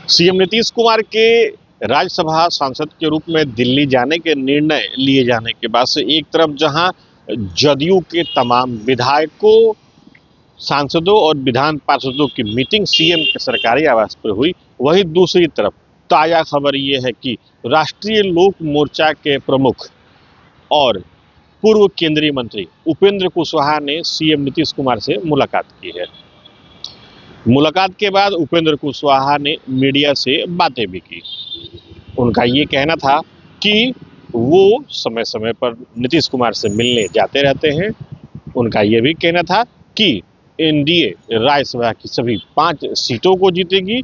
CM Nitish Kumar के राज्यसभा सांसद के रूप में दिल्ली जाने के निर्णय लिए जाने के बाद से एक तरफ जहां जदयू के तमाम विधायकों, सांसदों और विधान पार्षदों की मीटिंग सीएम के सरकारी आवास पर हुई, वहीं दूसरी तरफ ताजा खबर ये है कि राष्ट्रीय लोक मोर्चा के प्रमुख और पूर्व केंद्रीय मंत्री उपेंद्र कुशवाहा ने सीएम नीतीश कुमार से मुलाकात की है। मुलाकात के बाद उपेंद्र कुशवाहा ने मीडिया से बातें भी की। उनका ये कहना था कि वो समय समय पर नीतीश कुमार से मिलने जाते रहते हैं। उनका ये भी कहना था कि एनडीए राज्यसभा की सभी 5 सीटों को जीतेगी।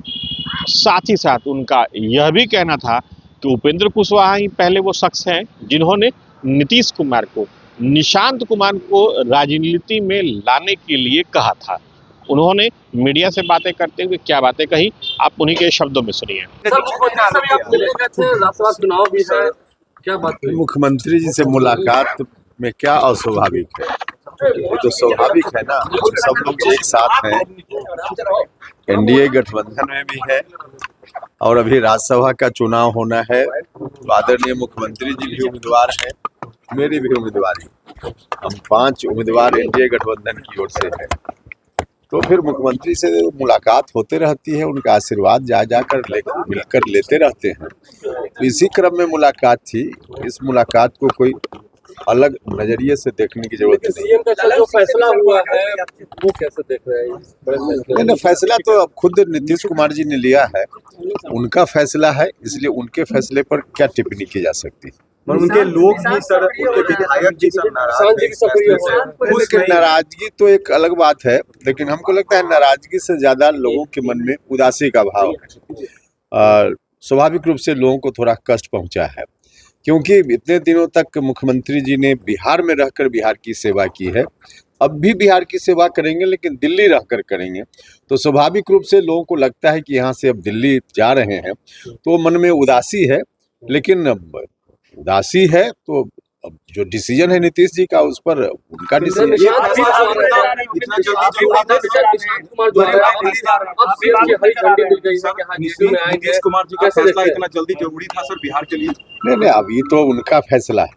साथ ही साथ उनका यह भी कहना था कि उपेंद्र कुशवाहा ही पहले वो शख्स हैं जिन्होंने नीतीश कुमार को, निशांत कुमार को राजनीति में लाने के लिए कहा था। उन्होंने मीडिया से बातें करते हुए क्या बातें कही, आप उन्हीं के शब्दों में सुनिए। चुनाव भी है, क्या बात है? मुख्यमंत्री जी से मुलाकात में क्या अस्वाभाविक है? वो तो स्वाभाविक है ना, सब लोग एक साथ हैं, एनडीए गठबंधन में भी है और अभी राज्यसभा का चुनाव होना है तो आदरणीय मुख्यमंत्री जी भी उम्मीदवार हैं, मेरी भी उम्मीदवारी, हम 5 उम्मीदवार एनडीए गठबंधन की ओर से है। तो फिर मुख्यमंत्री से मुलाकात होते रहती है, उनका आशीर्वाद जाकर मिलकर लेते रहते हैं। तो इसी क्रम में मुलाकात थी। इस मुलाकात को कोई अलग नजरिए से देखने की जरूरत नहीं। सीएम का जो फैसला हुआ है वो कैसे देख रहे हैं? नहीं, फैसला तो अब खुद नीतीश कुमार जी ने लिया है, उनका फैसला है, इसलिए उनके फैसले पर क्या टिप्पणी की जा सकती है। उनके लोग भी सर, उनके विधायक जी सब नाराजगी तो एक अलग बात है, लेकिन हमको लगता है नाराजगी से ज्यादा लोगों के मन में उदासी का भाव स्वाभाविक रूप से लोगों को थोड़ा कष्ट पहुंचा है, क्योंकि इतने दिनों तक मुख्यमंत्री जी ने बिहार में रहकर बिहार की सेवा की है, अब भी बिहार की सेवा करेंगे लेकिन दिल्ली रहकर करेंगे। तो स्वाभाविक रूप से लोगों को लगता है कि यहाँ से अब दिल्ली जा रहे हैं तो मन में उदासी है। लेकिन उदासी है तो अब जो डिसीजन है नीतीश जी का, उस पर उनका डिसीजन। नहीं, अभी तो उनका फैसला है,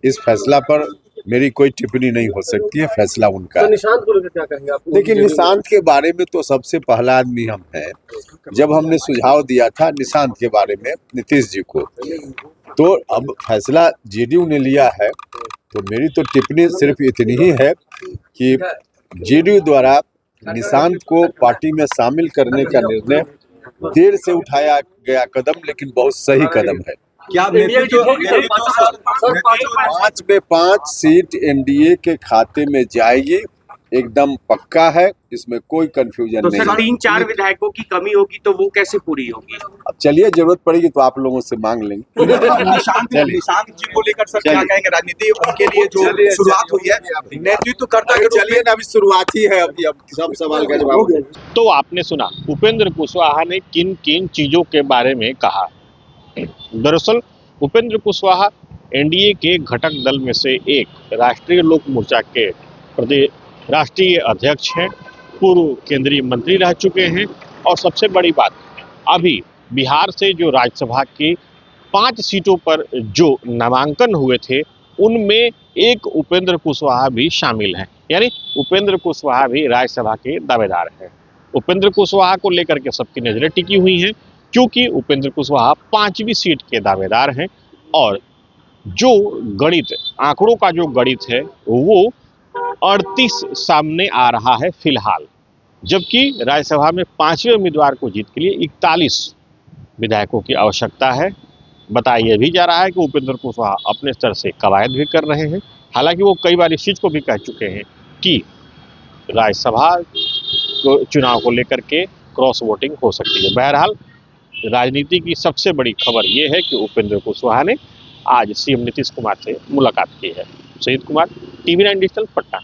इस फैसला पर मेरी कोई टिप्पणी नहीं हो सकती है, फैसला उनका है। निशांत को लेकर क्या कहेंगे आप? देखिए, निशांत के बारे में तो सबसे पहला आदमी हम हैं। जब हमने सुझाव दिया था निशांत के बारे में नीतीश जी को, तो अब फैसला जेडीयू ने लिया है, तो मेरी तो टिप्पणी सिर्फ इतनी ही है कि जेडीयू द्वारा निशांत को पार्टी में शामिल करने का निर्णय देर से उठाया गया कदम, लेकिन बहुत सही कदम है। क्या 5 में 5 सीट एनडीए के खाते में जाएगी, एकदम पक्का है, इसमें कोई कंफ्यूजन नहीं है। 3-4 विधायकों की कमी होगी तो वो कैसे पूरी होगी? अब चलिए, जरूरत पड़ेगी तो आप लोगों से मांग लेंगे। निशांत जी को लेकर सर क्या कहेंगे? राजनीति उनके लिए जो शुरुआत हुई है, नेतृत्व करता है। चलिए ना, अभी शुरुआत ही है, अभी अब सब सवाल का जवाब। तो आपने सुना उपेंद्र कुशवाहा ने किन किन चीजों के बारे में कहा। दरअसल उपेंद्र कुशवाहा एनडीए के घटक दल में से एक राष्ट्रीय लोक मोर्चा के प्रदेश राष्ट्रीय अध्यक्ष हैं, पूर्व केंद्रीय मंत्री रह चुके हैं और सबसे बड़ी बात, अभी बिहार से जो राज्यसभा की 5 सीटों पर जो नामांकन हुए थे उनमें एक उपेंद्र कुशवाहा भी शामिल हैं, यानी उपेंद्र कुशवाहा भी राज्यसभा के दावेदार हैं। उपेंद्र कुशवाहा को लेकर के सबकी नजरें टिकी हुई हैं, क्योंकि उपेंद्र कुशवाहा 5वीं सीट के दावेदार हैं और जो गणित, आंकड़ों का जो गणित है वो 38 सामने आ रहा है फिलहाल, जबकि राज्यसभा में 5वें उम्मीदवार को जीत के लिए 41 विधायकों की आवश्यकता है। बताया यह भी जा रहा है कि उपेंद्र कुशवाहा अपने स्तर से कवायद भी कर रहे हैं। हालांकि वो कई बार इस चीज को भी कह चुके हैं कि राज्यसभा चुनाव को लेकर के क्रॉस वोटिंग हो सकती है। बहरहाल राजनीति की सबसे बड़ी खबर यह है कि उपेंद्र कुशवाहा ने आज सीएम नीतीश कुमार से मुलाकात की है। शहीद कुमार, TV9 डिजिटल, पटना।